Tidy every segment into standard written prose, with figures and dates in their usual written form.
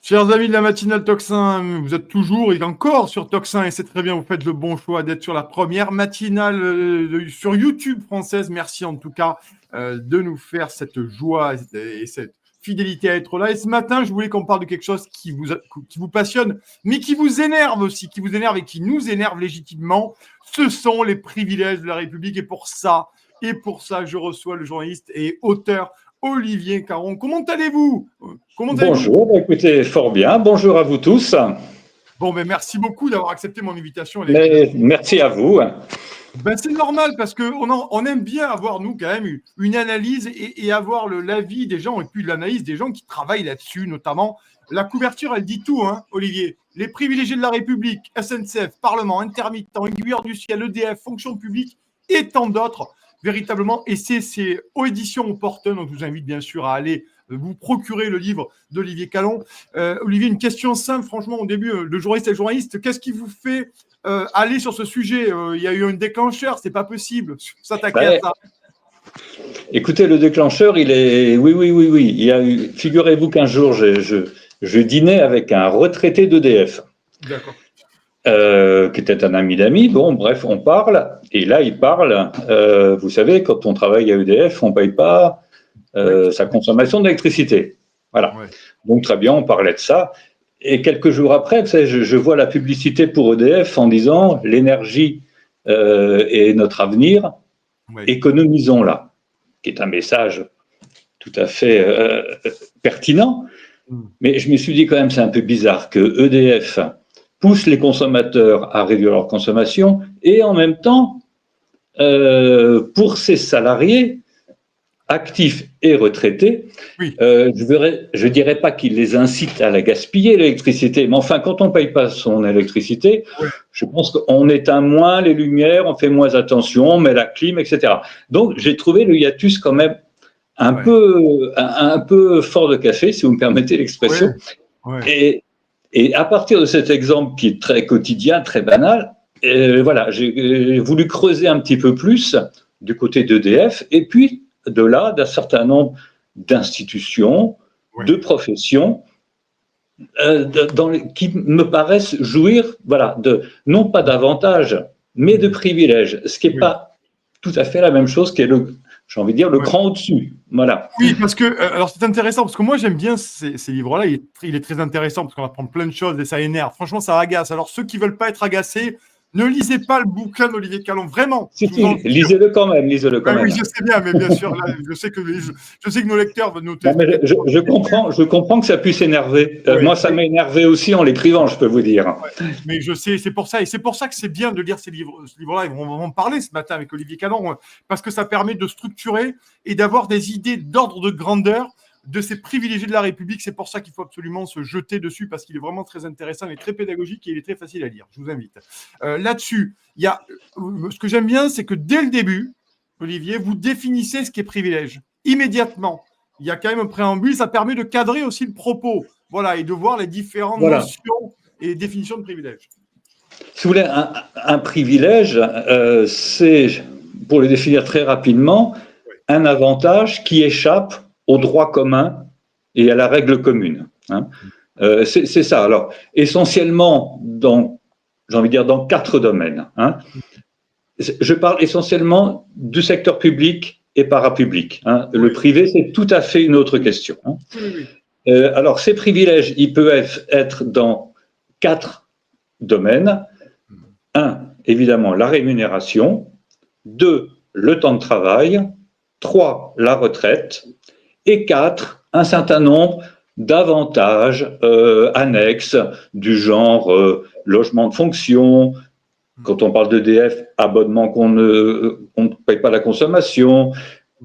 Chers amis de la matinale Tocsin, vous êtes toujours et encore sur Tocsin et c'est très bien, vous faites le bon choix d'être sur la première matinale sur YouTube française. Merci en tout cas de nous faire cette joie et cette fidélité à être là. Et ce matin, je voulais qu'on parle de quelque chose qui vous passionne, mais qui vous énerve aussi, qui vous énerve et qui nous énerve légitimement. Ce sont les privilèges de la République et pour ça, je reçois le journaliste et auteur Olivier Caron. Comment allez-vous? Bonjour, écoutez, fort bien. Bonjour à vous tous. Bon, ben merci beaucoup d'avoir accepté mon invitation. Merci à vous. Ben, c'est normal parce qu'on aime bien avoir, nous, quand même, une analyse et avoir l'avis des gens et puis de l'analyse des gens qui travaillent là-dessus, notamment. La couverture, elle dit tout, hein, Olivier. Les privilégiés de la République, SNCF, Parlement, intermittent, aiguilleurs du ciel, EDF, fonction publique et tant d'autres, véritablement. Et c'est aux éditions opportunes, donc je vous invite bien sûr à aller vous procurer le livre d'Olivier Caron. Olivier, une question simple, franchement, au début, le journaliste et le journaliste, qu'est-ce qui vous fait aller sur ce sujet? Il y a eu un déclencheur, c'est pas possible, s'attaquer à ça. Écoutez, le déclencheur, il est… Oui. Il y a eu… Figurez-vous qu'un jour, je dînais avec un retraité d'EDF. D'accord. Qui était un ami d'amis. Bon, bref, on parle. Et là, il parle. Vous savez, quand on travaille à EDF, on ne paye pas sa consommation d'électricité. Voilà. Ouais. Donc, très bien, on parlait de ça. Et quelques jours après, vous savez, je vois la publicité pour EDF en disant « L'énergie est notre avenir, économisons-la », qui est un message tout à fait pertinent. Mais je me suis dit quand même, c'est un peu bizarre que EDF pousse les consommateurs à réduire leur consommation et en même temps, pour ses salariés, actifs et retraités, je dirais pas qu'il les incite à la gaspiller, l'électricité, mais enfin, quand on ne paye pas son électricité, je pense qu'on éteint moins les lumières, on fait moins attention, on met la clim, etc. Donc, j'ai trouvé le hiatus quand même un peu fort de café, si vous me permettez l'expression. Et à partir de cet exemple qui est très quotidien, très banal, voilà, j'ai voulu creuser un petit peu plus du côté d'EDF, et puis de là, d'un certain nombre d'institutions, de professions, qui me paraissent jouir, voilà, non pas d'avantages, mais de privilèges, ce qui n'est pas tout à fait la même chose qu'est j'ai envie de dire, le cran au-dessus. Voilà. Oui, parce que, alors c'est intéressant, parce que moi j'aime bien ces livres-là, il est très intéressant parce qu'on apprend plein de choses et ça énerve. Franchement, ça agace. Alors ceux qui ne veulent pas être agacés, ne lisez pas le bouquin d'Olivier Caron, vraiment. Lisez-le quand même, Oui, je sais bien, mais bien sûr, là, je sais que nos lecteurs veulent noter. Je comprends que ça puisse énerver. Moi, ça m'a énervé aussi en l'écrivant, je peux vous dire. Mais je sais, c'est pour ça que c'est bien de lire ce livre-là. On va en parler ce matin avec Olivier Caron, parce que ça permet de structurer et d'avoir des idées d'ordre de grandeur de ces privilégiés de la République. C'est pour ça qu'il faut absolument se jeter dessus, parce qu'il est vraiment très intéressant et très pédagogique et il est très facile à lire. Je vous invite. Là-dessus, ce que j'aime bien, c'est que dès le début, Olivier, vous définissez ce qu'est privilège. Immédiatement. Il y a quand même un préambule, ça permet de cadrer aussi le propos. Voilà, et de voir les différentes notions et définitions de privilège. Si vous voulez, un privilège, c'est, pour le définir très rapidement, un avantage qui échappe au droit commun et à la règle commune. Hein. C'est ça. Alors, essentiellement, j'ai envie de dire, dans 4 domaines. Hein. Je parle essentiellement du secteur public et parapublic. Hein. Le privé, c'est tout à fait une autre question. Hein. Alors, ces privilèges, ils peuvent être dans 4 domaines. 1, évidemment, la rémunération. 2, le temps de travail. 3, la retraite. Et 4, un certain nombre d'avantages annexes du genre logement de fonction. Quand on parle d'EDF, abonnement qu'on ne paye pas la consommation,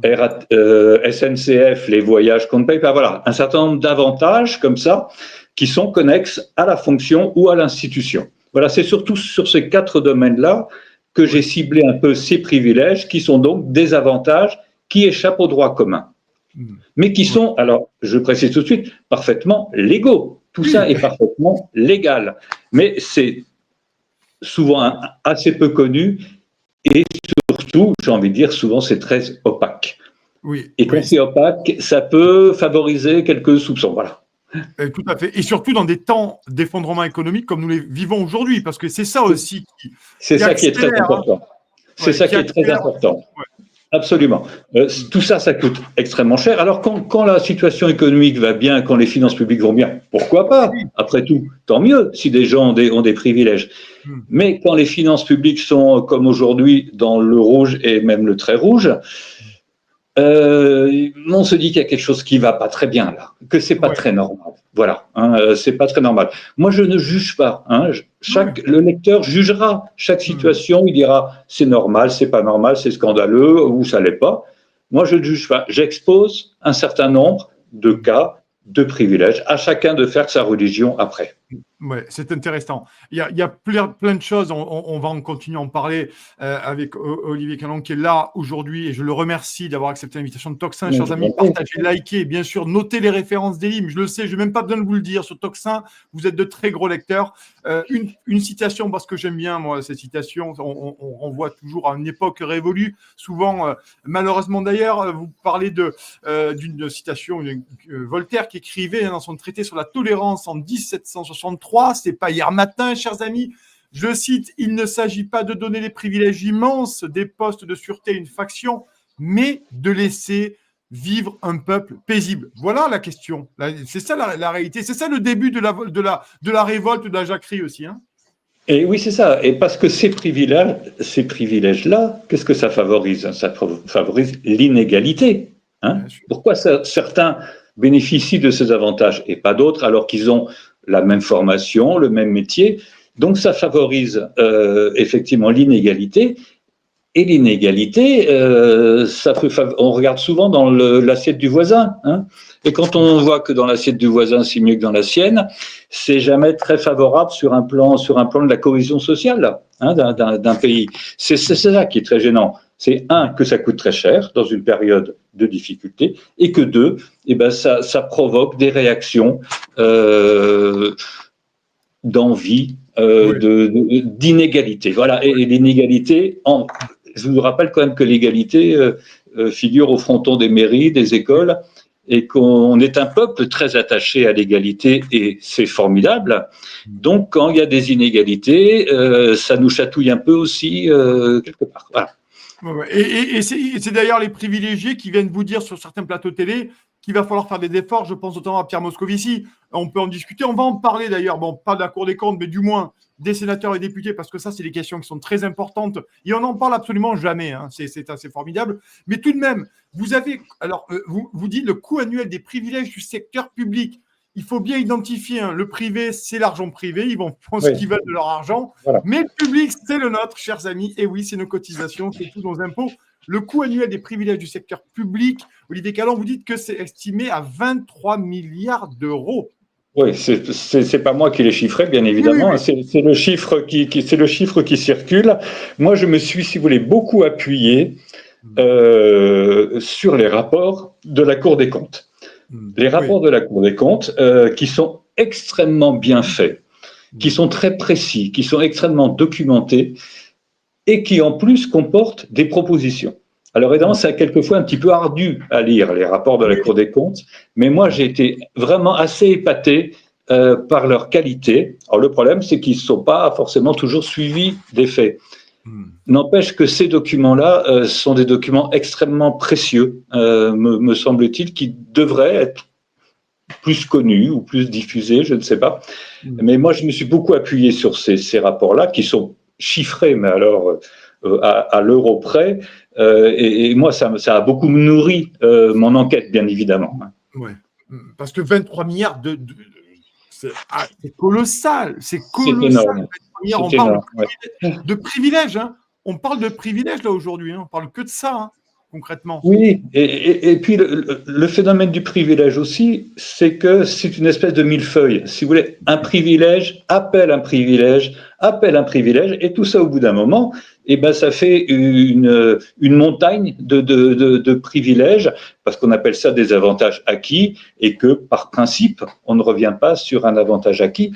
SNCF, les voyages qu'on ne paye pas. Voilà, un certain nombre d'avantages comme ça qui sont connexes à la fonction ou à l'institution. Voilà, c'est surtout sur ces 4 domaines-là que j'ai ciblé un peu ces privilèges qui sont donc des avantages qui échappent au droit commun. Mais qui sont, alors je précise tout de suite, parfaitement légaux. Tout ça est parfaitement légal. Mais c'est souvent assez peu connu et surtout, j'ai envie de dire, souvent c'est très opaque. Et quand c'est opaque, ça peut favoriser quelques soupçons. Voilà. Tout à fait. Et surtout dans des temps d'effondrement économique comme nous les vivons aujourd'hui, parce que c'est ça aussi c'est ça qui est très important. C'est ça qui est très important. Ouais. Absolument. Tout ça, ça coûte extrêmement cher. Alors, quand la situation économique va bien, quand les finances publiques vont bien, pourquoi pas? Après tout, tant mieux si des gens ont des privilèges. Mais quand les finances publiques sont, comme aujourd'hui, dans le rouge et même le très rouge, on se dit qu'il y a quelque chose qui va pas très bien là, que c'est pas très normal. Voilà, c'est pas très normal. Moi, je ne juge pas. Le lecteur jugera chaque situation. Il dira c'est normal, c'est pas normal, c'est scandaleux ou ça l'est pas. Moi, je ne juge pas. J'expose un certain nombre de cas de privilèges, à chacun de faire sa religion après. Ouais, c'est intéressant. Il y a plein de choses. On va en continuer à en parler avec Olivier Canon qui est là aujourd'hui et je le remercie d'avoir accepté l'invitation de Tocsin. Chers amis, partagez, likez, bien sûr, notez les références des livres. Je le sais, je n'ai même pas besoin de vous le dire. Sur Tocsin, vous êtes de très gros lecteurs. Une citation, parce que j'aime bien, moi, ces citations. On renvoie toujours à une époque révolue. Souvent, malheureusement d'ailleurs, vous parlez d'une citation, Voltaire qui écrivait dans son traité sur la tolérance en 1763. C'est pas hier matin, chers amis. Je cite, il ne s'agit pas de donner des privilèges immenses, des postes de sûreté à une faction, mais de laisser vivre un peuple paisible. Voilà la question. C'est ça la réalité. C'est ça le début de la révolte de la jacquerie aussi. Et oui, c'est ça. Et parce que ces privilèges-là, qu'est-ce que ça favorise? Ça favorise l'inégalité. Pourquoi certains bénéficient de ces avantages et pas d'autres alors qu'ils ont la même formation, le même métier? Donc ça favorise effectivement l'inégalité. Et l'inégalité, on regarde souvent dans l'assiette du voisin. Et quand on voit que dans l'assiette du voisin, c'est mieux que dans la sienne, c'est jamais très favorable sur un plan de la cohésion sociale d'un pays. C'est ça qui est très gênant. C'est un, que ça coûte très cher dans une période de difficulté, et que deux, ça provoque des réactions d'envie, d'inégalité. Voilà, et l'inégalité je vous rappelle quand même que l'égalité figure au fronton des mairies, des écoles, et qu'on est un peuple très attaché à l'égalité, et c'est formidable. Donc, quand il y a des inégalités, ça nous chatouille un peu aussi, quelque part. Voilà. Et c'est d'ailleurs les privilégiés qui viennent vous dire sur certains plateaux télé qu'il va falloir faire des efforts. Je pense notamment à Pierre Moscovici. On peut en discuter. On va en parler d'ailleurs. Bon, pas de la Cour des comptes, mais du moins des sénateurs et députés, parce que ça, c'est des questions qui sont très importantes. Et on n'en parle absolument jamais. C'est assez formidable. Mais tout de même, vous dites le coût annuel des privilèges du secteur public. Il faut bien identifier, le privé, c'est l'argent privé. Ils vont prendre ce qu'ils veulent de leur argent. Voilà. Mais le public, c'est le nôtre, chers amis. Et oui, c'est nos cotisations, c'est tous nos impôts. Le coût annuel des privilèges du secteur public, Olivier Canon, vous dites que c'est estimé à 23 milliards d'euros. Oui, c'est pas moi qui l'ai chiffré, bien évidemment. Oui. C'est le chiffre qui circule. Moi, je me suis, si vous voulez, beaucoup appuyé sur les rapports de la Cour des comptes. Les rapports de la Cour des comptes qui sont extrêmement bien faits, qui sont très précis, qui sont extrêmement documentés et qui en plus comportent des propositions. Alors évidemment, c'est quelquefois un petit peu ardu à lire les rapports de la Cour des comptes, mais moi j'ai été vraiment assez épaté par leur qualité. Alors le problème, c'est qu'ils ne sont pas forcément toujours suivis des faits. N'empêche que ces documents-là sont des documents extrêmement précieux, me semble-t-il, qui devraient être plus connus ou plus diffusés, je ne sais pas. Mais moi, je me suis beaucoup appuyé sur ces rapports-là, qui sont chiffrés, mais alors à l'euro près. Et moi, ça a beaucoup nourri mon enquête, bien évidemment. Oui, parce que 23 milliards c'est colossal. C'est colossal. On parle de privilèges. On parle de privilèges là aujourd'hui. On parle que de ça, concrètement. Oui, et puis le phénomène du privilège aussi, c'est que c'est une espèce de millefeuille. Si vous voulez, un privilège appelle un privilège, et tout ça au bout d'un moment, ça fait une montagne de privilèges, parce qu'on appelle ça des avantages acquis, et que par principe, on ne revient pas sur un avantage acquis.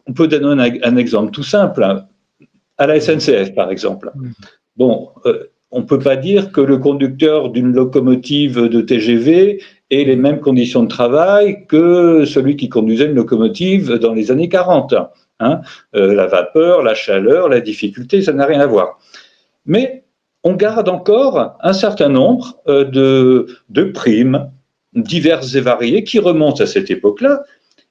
On peut donner un exemple tout simple, à la SNCF par exemple. Bon, on ne peut pas dire que le conducteur d'une locomotive de TGV ait les mêmes conditions de travail que celui qui conduisait une locomotive dans les années 40. La vapeur, la chaleur, la difficulté, ça n'a rien à voir. Mais on garde encore un certain nombre de primes diverses et variées qui remontent à cette époque-là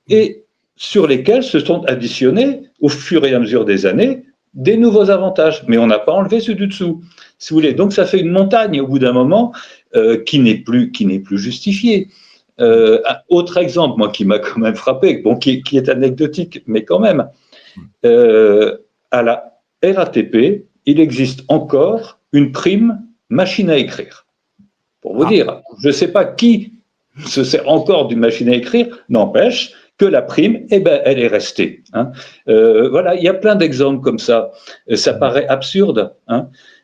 et sur lesquelles se sont additionnés au fur et à mesure des années des nouveaux avantages. Mais on n'a pas enlevé ceux du dessous, si vous voulez. Donc ça fait une montagne au bout d'un moment qui n'est plus justifiée. Autre exemple, moi, qui m'a quand même frappé, bon, qui est anecdotique, mais quand même, à la RATP, il existe encore une prime machine à écrire. Pour vous dire, je ne sais pas qui se sert encore d'une machine à écrire, n'empêche que la prime, elle est restée. Voilà, il y a plein d'exemples comme ça. Ça paraît absurde,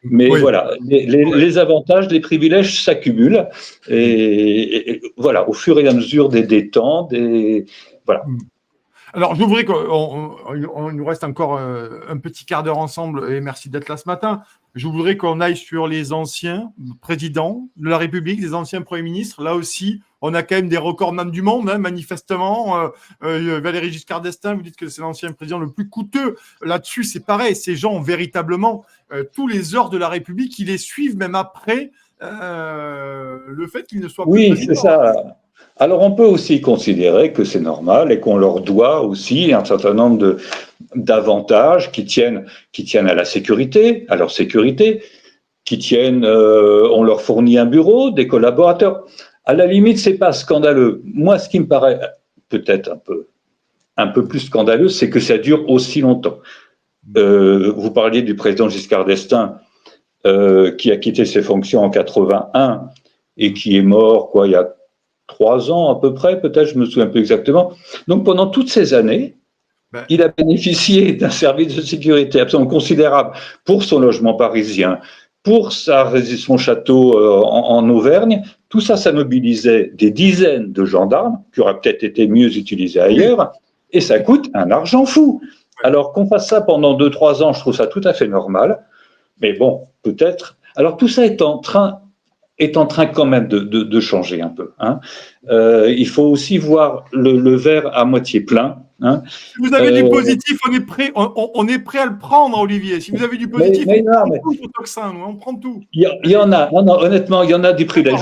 mais voilà, les avantages, les privilèges s'accumulent et voilà, au fur et à mesure des temps, voilà. Alors, je voudrais qu'on nous reste encore un petit quart d'heure ensemble et merci d'être là ce matin. Je voudrais qu'on aille sur les anciens présidents de la République, les anciens premiers ministres. Là aussi, on a quand même des records même du monde, manifestement. Valéry Giscard d'Estaing, vous dites que c'est l'ancien président le plus coûteux. Là-dessus, c'est pareil. Ces gens ont véritablement tous les heures de la République, ils les suivent même après le fait qu'ils ne soient plus présidents. Oui, c'est ça. Alors, on peut aussi considérer que c'est normal et qu'on leur doit aussi un certain nombre d'avantages qui tiennent à la sécurité, à leur sécurité, qui tiennent, on leur fournit un bureau, des collaborateurs. À la limite, c'est pas scandaleux. Moi, ce qui me paraît peut-être un peu plus scandaleux, c'est que ça dure aussi longtemps. Vous parliez du président Giscard d'Estaing, qui a quitté ses fonctions en 81 et qui est mort, il y a 3 ans à peu près, peut-être, je me souviens plus exactement. Donc pendant toutes ces années, il a bénéficié d'un service de sécurité absolument considérable pour son logement parisien, pour son château en Auvergne. Tout ça, ça mobilisait des dizaines de gendarmes qui auraient peut-être été mieux utilisés ailleurs, et ça coûte un argent fou. Alors qu'on fasse ça pendant 2-3 ans, je trouve ça tout à fait normal. Mais bon, peut-être. Alors tout ça est en train quand même de changer un peu. Il faut aussi voir le verre à moitié plein. Si vous avez du positif, on est prêt à le prendre, Olivier. Si vous avez du positif, on prend tout. Il y en a. Non, honnêtement, il y en a du privilège.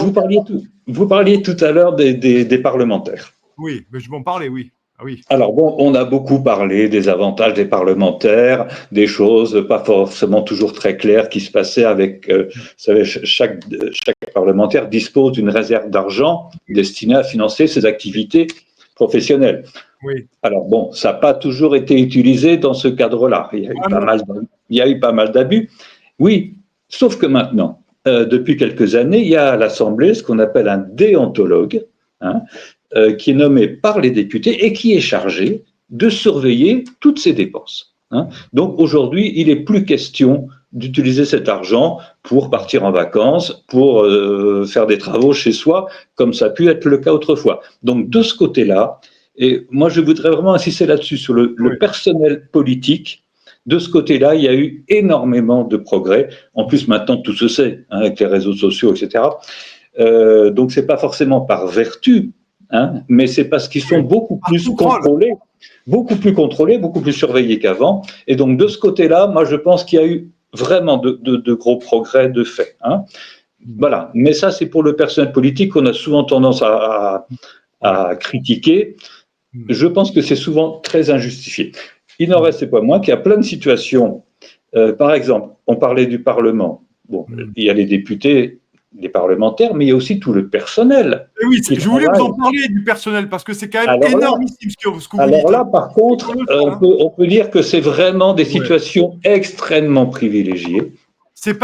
Vous parliez tout à l'heure des parlementaires. Oui, mais je vais en parler, oui. Ah oui. Alors bon, on a beaucoup parlé des avantages des parlementaires, des choses pas forcément toujours très claires qui se passaient avec, vous savez, chaque parlementaire dispose d'une réserve d'argent destinée à financer ses activités professionnelles. Oui. Alors bon, ça n'a pas toujours été utilisé dans ce cadre-là. Il y a eu pas mal d'abus. Oui, sauf que maintenant, depuis quelques années, il y a à l'Assemblée ce qu'on appelle un déontologue, qui est nommé par les députés et qui est chargé de surveiller toutes ces dépenses. Donc aujourd'hui, il n'est plus question d'utiliser cet argent pour partir en vacances, pour faire des travaux chez soi, comme ça a pu être le cas autrefois. Donc de ce côté-là, et moi je voudrais vraiment insister là-dessus, sur le personnel politique. De ce côté-là, il y a eu énormément de progrès. En plus, maintenant, tout se sait, avec les réseaux sociaux, etc. Donc c'est pas forcément par vertu, mais c'est parce qu'ils sont beaucoup plus contrôlés, beaucoup plus surveillés qu'avant. Et donc, de ce côté-là, moi, je pense qu'il y a eu vraiment de gros progrès de fait. Voilà. Mais ça, c'est pour le personnel politique qu'on a souvent tendance à critiquer. Je pense que c'est souvent très injustifié. Il n'en reste pas moins qu'il y a plein de situations. Par exemple, on parlait du Parlement. Bon, il y a les députés, les parlementaires, mais il y a aussi tout le personnel. Et oui, je voulais vous en parler du personnel, parce que c'est quand même énormissime ce que vous dites. Alors là, par contre, on peut dire que c'est vraiment des situations extrêmement privilégiées. C'est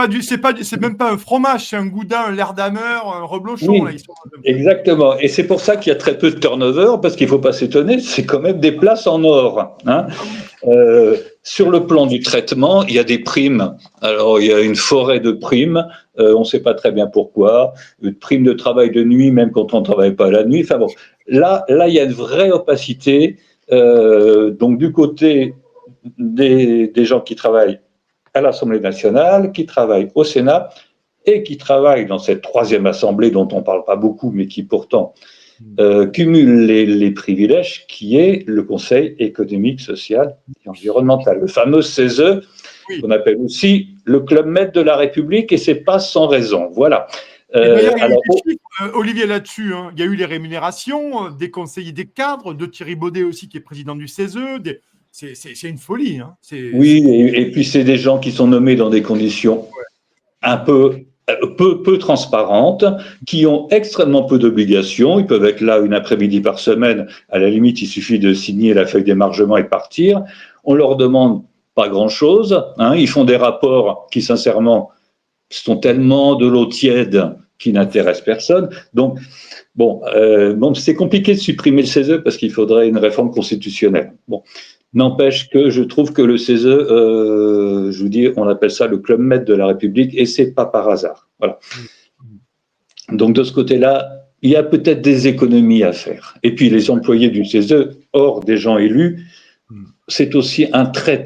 même pas un fromage, c'est un gouda, un Lerdamer, un reblochon. Oui, exactement. Et c'est pour ça qu'il y a très peu de turnover, parce qu'il ne faut pas s'étonner, c'est quand même des places en or. Sur le plan du traitement, il y a des primes. Alors, il y a une forêt de primes. On ne sait pas très bien pourquoi. Une prime de travail de nuit, même quand on ne travaille pas la nuit. Enfin bon, là, il y a une vraie opacité. Donc, du côté des gens qui travaillent à l'Assemblée nationale, qui travaillent au Sénat, et qui travaille dans cette troisième assemblée dont on ne parle pas beaucoup, mais qui pourtant cumule les privilèges, qui est le Conseil économique, social et environnemental, le fameux CESE, qu'on appelle aussi le Club Med de la République, et c'est pas sans raison. Voilà. D'ailleurs, il y a eu des chiffres, Olivier, là-dessus. Hein. Il y a eu les rémunérations des conseillers, des cadres, de Thierry Baudet aussi, qui est président du CESE. C'est une folie. Hein. Oui, et puis c'est des gens qui sont nommés dans des conditions un peu transparentes, qui ont extrêmement peu d'obligations. Ils peuvent être là une après-midi par semaine. À la limite, il suffit de signer la feuille d'émargement et partir. On leur demande pas grand-chose. Hein. Ils font des rapports qui, sincèrement, sont tellement de l'eau tiède qui n'intéressent personne. Donc, bon, c'est compliqué de supprimer le CESE parce qu'il faudrait une réforme constitutionnelle. Bon. N'empêche que je trouve que le CESE, je vous dis, on appelle ça le Club Med de la République, et c'est pas par hasard. Voilà. Donc de ce côté-là, il y a peut-être des économies à faire. Et puis les employés du CESE, hors des gens élus, c'est aussi un très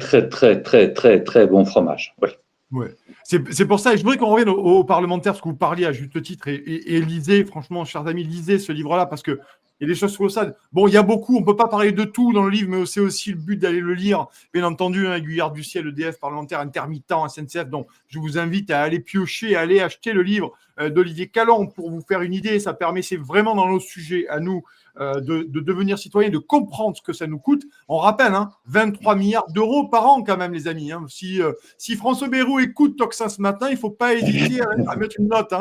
bon fromage. Oui. Ouais. C'est pour ça, et je voudrais qu'on revienne aux parlementaires, parce que vous parliez à juste titre, et lisez, franchement, chers amis, lisez ce livre-là, parce que il y a des choses colossales. Bon, il y a beaucoup, on ne peut pas parler de tout dans le livre, mais c'est aussi le but d'aller le lire. Bien entendu, Aiguillard du ciel, EDF, parlementaire intermittent, SNCF. Donc, je vous invite à aller piocher, à aller acheter le livre d'Olivier Calon pour vous faire une idée. Ça permet, c'est vraiment dans nos sujets à nous, de devenir citoyen, de comprendre ce que ça nous coûte. On rappelle, 23 milliards d'euros par an quand même, les amis. Si François Bayrou écoute Toxin ce matin, il ne faut pas hésiter à mettre une note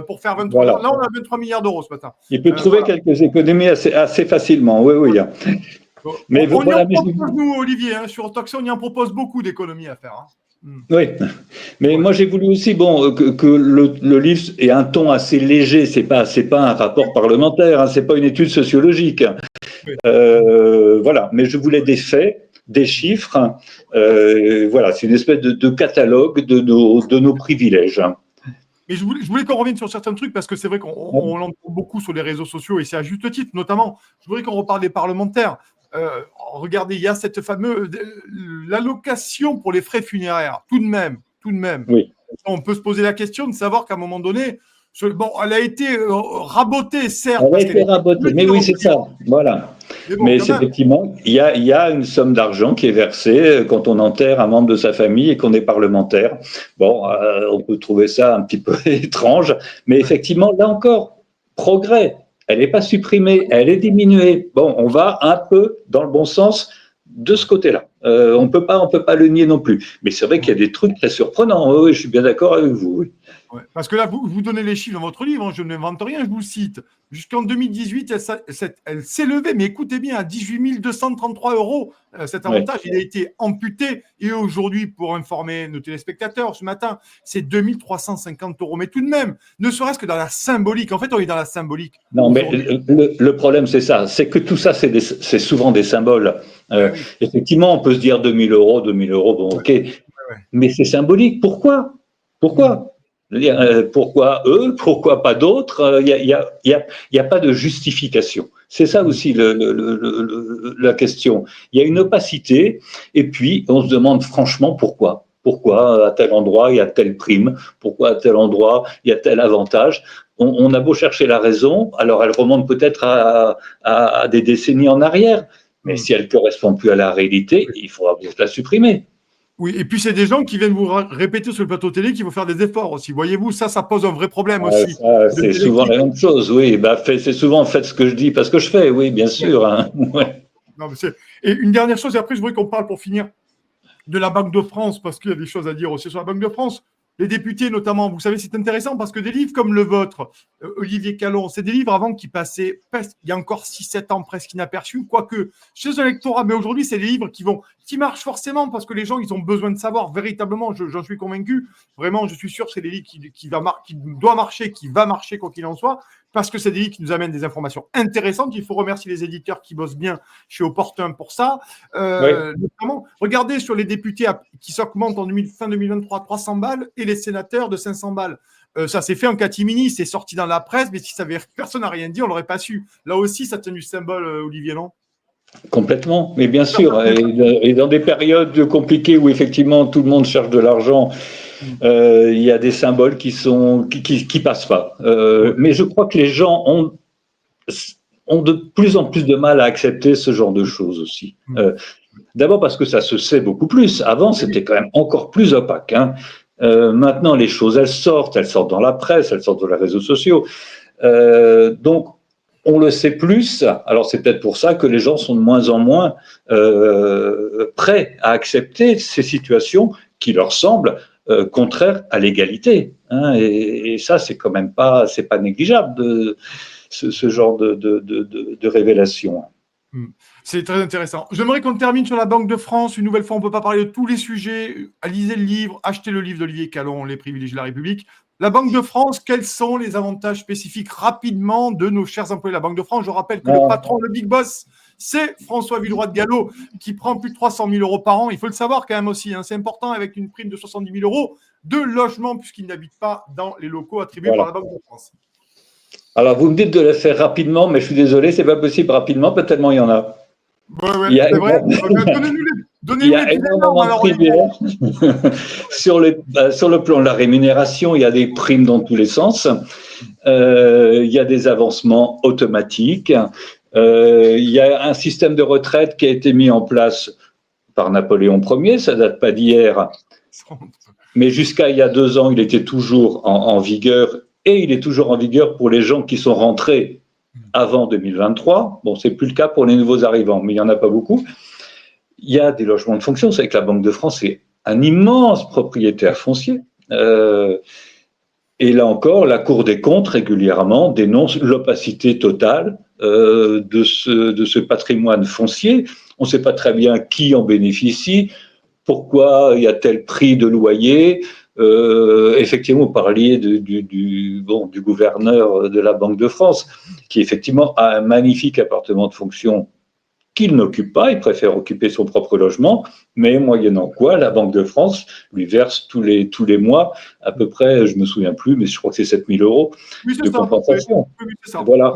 pour faire 23 milliards. Là, on a 23 milliards d'euros ce matin. Il peut trouver quelques économies assez facilement, oui. Mais on y en propose, nous, Olivier, sur Toxin, on y en propose beaucoup d'économies à faire. Oui, mais moi j'ai voulu aussi que le livre ait un ton assez léger. C'est pas un rapport parlementaire, c'est pas une étude sociologique. Voilà, mais je voulais des faits, des chiffres. Voilà, c'est une espèce de catalogue de nos privilèges. Mais je voulais qu'on revienne sur certains trucs parce que c'est vrai qu'on l'entend beaucoup sur les réseaux sociaux et c'est à juste titre, notamment. Je voudrais qu'on reparle des parlementaires. Regardez, il y a cette fameuse l'allocation pour les frais funéraires. Tout de même. Oui. On peut se poser la question de savoir qu'à un moment donné, elle a été rabotée, certes. Elle a été rabotée, mais oui, c'est ça. Voilà. Mais effectivement, il y a une somme d'argent qui est versée quand on enterre un membre de sa famille et qu'on est parlementaire. Bon, on peut trouver ça un petit peu étrange, mais effectivement, là encore, progrès. Elle n'est pas supprimée, elle est diminuée. Bon, on va un peu dans le bon sens de ce côté-là. On peut pas le nier non plus. Mais c'est vrai qu'il y a des trucs très surprenants. Oui, je suis bien d'accord avec vous. Oui. Ouais, parce que là, vous donnez les chiffres dans votre livre, je n'invente rien, je vous cite. Jusqu'en 2018, elle s'est levée, mais écoutez bien, à 18 233 €. Cet avantage, il a été amputé. Et aujourd'hui, pour informer nos téléspectateurs, ce matin, c'est 2 350 €. Mais tout de même, ne serait-ce que dans la symbolique. En fait, on est dans la symbolique. Non, mais le problème, c'est ça. C'est que tout ça, c'est souvent des symboles. Oui. Effectivement, on peut se dire 2 000 €, bon, ok. Mais c'est symbolique. Pourquoi pourquoi eux? Pourquoi pas d'autres? Il y a pas de justification. C'est ça aussi la question. Il y a une opacité, et puis on se demande franchement pourquoi. Pourquoi à tel endroit il y a telle prime? Pourquoi à tel endroit il y a tel avantage? On a beau chercher la raison, alors elle remonte peut-être à des décennies en arrière, mais si elle ne correspond plus à la réalité, il faudra la supprimer. Oui, et puis c'est des gens qui viennent vous répéter sur le plateau télé qu'il faut faire des efforts aussi. Voyez-vous, ça pose un vrai problème aussi. C'est souvent la même chose, oui. C'est souvent faites ce que je dis, pas ce que je fais, oui, bien sûr. Ouais. Non, mais et une dernière chose, et après je voudrais qu'on parle pour finir de la Banque de France, parce qu'il y a des choses à dire aussi sur la Banque de France. Les députés, notamment, vous savez, c'est intéressant parce que des livres comme le vôtre, Olivier Calon, c'est des livres avant qui passaient, il y a encore 6-7 ans, presque inaperçus, quoique chez un lectorat, mais aujourd'hui, c'est des livres qui marchent forcément parce que les gens, ils ont besoin de savoir véritablement, j'en suis convaincu, vraiment, je suis sûr que c'est des livres qui doit marcher, qui va marcher quoi qu'il en soit, parce que c'est des livres qui nous amènent des informations intéressantes. Il faut remercier les éditeurs qui bossent bien chez Opportun pour ça. Notamment, regardez sur les députés qui s'augmentent en fin 2023, 300 balles, et les sénateurs de 500 balles. Ça s'est fait en catimini, c'est sorti dans la presse, mais si personne n'a rien dit, on ne l'aurait pas su. Là aussi, ça tient du symbole, Olivier, non? Complètement, mais bien sûr. Et dans des périodes compliquées où effectivement tout le monde cherche de l'argent, il y a des symboles qui passent pas. Mais je crois que les gens ont de plus en plus de mal à accepter ce genre de choses aussi. D'abord parce que ça se sait beaucoup plus. Avant, c'était quand même encore plus opaque. Hein. Maintenant, les choses, elles sortent dans la presse, elles sortent dans les réseaux sociaux. Donc, on le sait plus. Alors, c'est peut-être pour ça que les gens sont de moins en moins prêts à accepter ces situations qui leur semblent contraires à l'égalité. Hein. Et ça, c'est quand même pas négligeable ce genre de révélation. C'est très intéressant. J'aimerais qu'on termine sur la Banque de France. Une nouvelle fois, on ne peut pas parler de tous les sujets. Lisez le livre, achetez le livre d'Olivier Calon, Les privilèges de la République. La Banque de France, quels sont les avantages spécifiques rapidement de nos chers employés de la Banque de France? Je rappelle que le patron, le big boss, c'est François Villeroy de Galhau, qui prend plus de 300 000 euros par an. Il faut le savoir quand même aussi. Hein. C'est important, avec une prime de 70 000 euros de logement, puisqu'il n'habite pas dans les locaux attribués par la Banque de France. Alors, vous me dites de le faire rapidement, mais je suis désolé, c'est pas possible rapidement, pas tellement il y en a. Ouais, c'est vrai. Donnez-nous les énormément de primes. Sur le plan de la rémunération, il y a des primes dans tous les sens. Il y a des avancements automatiques. Il y a un système de retraite qui a été mis en place par Napoléon Ier, ça date pas d'hier, mais jusqu'à il y a 2 ans, il était toujours en vigueur, et il est toujours en vigueur pour les gens qui sont rentrés avant 2023. Bon, c'est plus le cas pour les nouveaux arrivants, mais il n'y en a pas beaucoup. Il y a des logements de fonction. C'est que la Banque de France est un immense propriétaire foncier. Et là encore, la Cour des comptes régulièrement dénonce l'opacité totale de ce patrimoine foncier. On ne sait pas très bien qui en bénéficie, pourquoi il y a tel prix de loyer. Effectivement, vous parliez du gouverneur de la Banque de France, qui effectivement a un magnifique appartement de fonction qu'il n'occupe pas, il préfère occuper son propre logement, mais moyennant quoi, la Banque de France lui verse tous les mois à peu près, je ne me souviens plus, mais je crois que c'est 7 000 euros de compensation. Oui, voilà.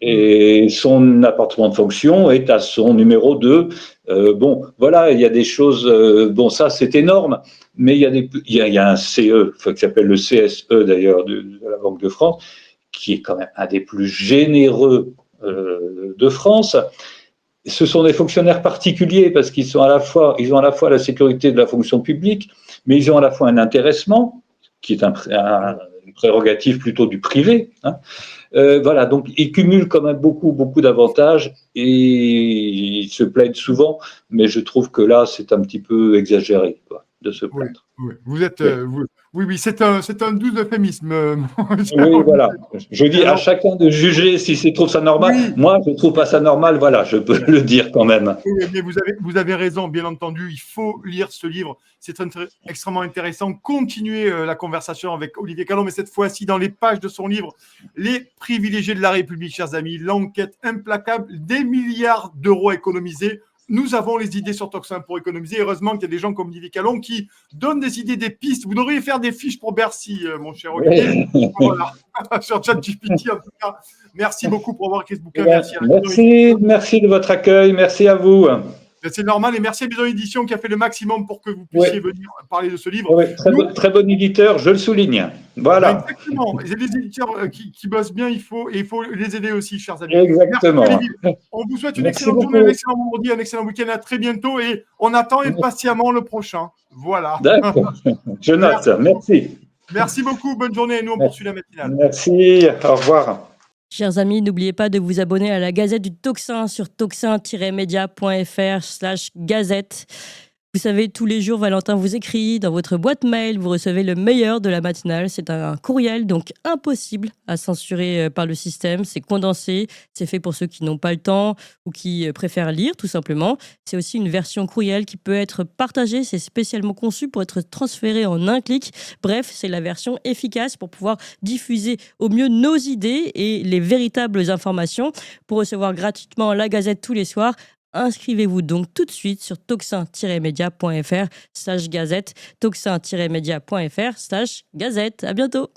Et son appartement de fonction est à son numéro 2. Bon, voilà, il y a des choses, bon, ça c'est énorme, mais il y a un CE, qui s'appelle le CSE d'ailleurs de la Banque de France, qui est quand même un des plus généreux de France. Ce sont des fonctionnaires particuliers parce qu'ils ont à la fois la sécurité de la fonction publique, mais ils ont à la fois un intéressement, qui est une prérogative plutôt du privé. Hein. Voilà, donc ils cumulent quand même beaucoup d'avantages et ils se plaignent souvent, mais je trouve que là, c'est un petit peu exagéré de se plaindre. Oui. Vous êtes, oui, c'est un doux euphémisme. Oui, voilà. Je dis à chacun de juger si il trouve ça normal. Oui. Moi, je ne trouve pas ça normal, voilà, je peux le dire quand même. Oui, mais vous avez raison, bien entendu. Il faut lire ce livre. C'est extrêmement intéressant. Continuez la conversation avec Olivier Calon, mais cette fois-ci dans les pages de son livre « Les privilégiés de la République », chers amis. L'enquête implacable, des milliards d'euros économisés. Nous avons les idées sur Tocsin pour économiser. Heureusement qu'il y a des gens comme Olivier Calon qui donnent des idées, des pistes. Vous devriez faire des fiches pour Bercy, mon cher Olivier. Oui. Voilà. Sur ChatGPT, en tout cas. Merci beaucoup pour avoir écrit ce bouquin. Merci de votre accueil. Merci à vous. C'est normal. Et merci à Maison Édition qui a fait le maximum pour que vous puissiez venir parler de ce livre. Oui, très bon éditeur, je le souligne. Voilà. Exactement. Et les éditeurs qui bossent bien, il faut les aider aussi, chers amis. Exactement. Merci, on vous souhaite une excellente journée, un excellent vendredi, un excellent week-end. À très bientôt. Et on attend impatiemment le prochain. Voilà. D'accord. Je note. Merci. Merci beaucoup. Bonne journée. Et nous, on poursuit la matinale. Merci. Au revoir. Chers amis, n'oubliez pas de vous abonner à la Gazette du Tocsin sur tocsin-media.fr/gazette. Vous savez, tous les jours, Valentin vous écrit dans votre boîte mail, vous recevez le meilleur de la matinale. C'est un courriel, donc impossible à censurer par le système. C'est condensé, c'est fait pour ceux qui n'ont pas le temps ou qui préfèrent lire, tout simplement. C'est aussi une version courriel qui peut être partagée. C'est spécialement conçu pour être transféré en un clic. Bref, c'est la version efficace pour pouvoir diffuser au mieux nos idées et les véritables informations. Pour recevoir gratuitement la Gazette tous les soirs, inscrivez-vous donc tout de suite sur tocsin-media.fr/gazette, tocsin-media.fr/gazette. À bientôt.